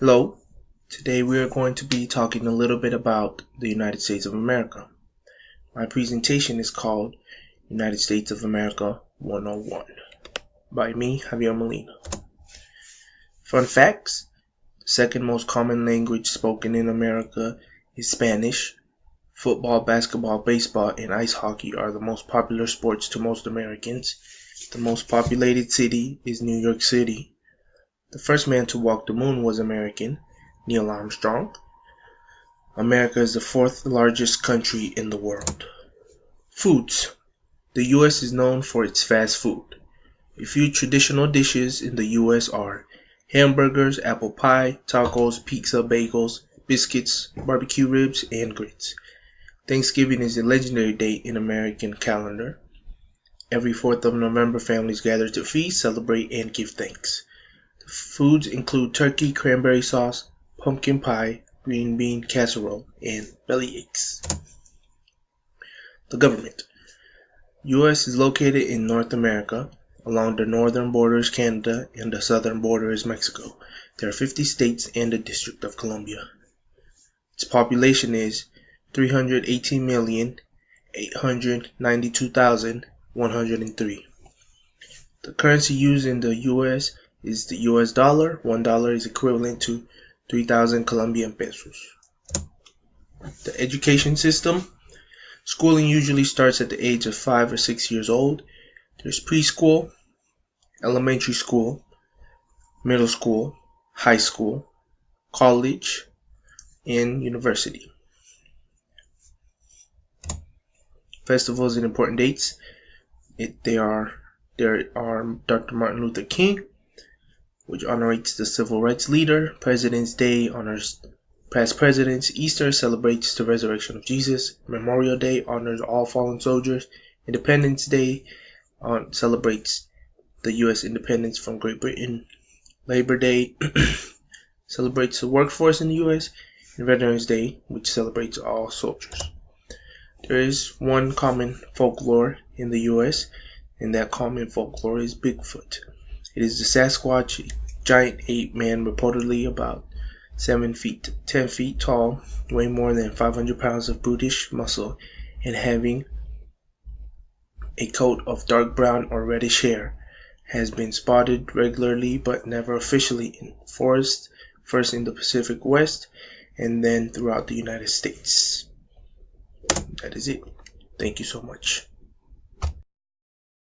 Hello, today we are going to be talking a little bit about the United States of America. My presentation is called United States of America 101 by me, Javier Molina. Fun facts: the second most common language spoken in America is Spanish. Football, basketball, baseball, and ice hockey are the most popular sports to most Americans. The most populated city is New York City. The first man to walk the moon was American, Neil Armstrong. America is the fourth largest country in the world. Foods. The U.S. is known for its fast food. A few traditional dishes in the U.S. are hamburgers, apple pie, tacos, pizza, bagels, biscuits, barbecue ribs, and grits. Thanksgiving is a legendary day in American calendar. Every 4th of November, families gather to feast, celebrate, and give thanks. The foods include turkey, cranberry sauce, pumpkin pie, green bean casserole, and belly aches. The government. U.S. is located in North America. Along the northern border is Canada and the southern border is Mexico. There are 50 states and the District of Columbia. Its population is 318,892,103. The currency used in the U.S. is the U.S. dollar. $1 is equivalent to 3,000 Colombian pesos. The education system. Schooling usually starts at the age of 5 or 6 years old. There's preschool, elementary school, middle school, high school, college, and university. Festivals and important dates. There are Dr. Martin Luther King, which honors the civil rights leader. President's Day honors past presidents. Easter celebrates the resurrection of Jesus. Memorial Day honors all fallen soldiers. Independence Day celebrates the U.S. independence from Great Britain. Labor Day celebrates the workforce in the U.S. And Veterans Day, which celebrates all soldiers. There is one common folklore in the U.S., and that common folklore is Bigfoot. It is the Sasquatch, a giant ape man reportedly about 7 feet to 10 feet tall, weighing more than 500 pounds of brutish muscle, and having a coat of dark brown or reddish hair. Has been spotted regularly but never officially in forests, first in the Pacific West and then throughout the United States. That is it. Thank you so much.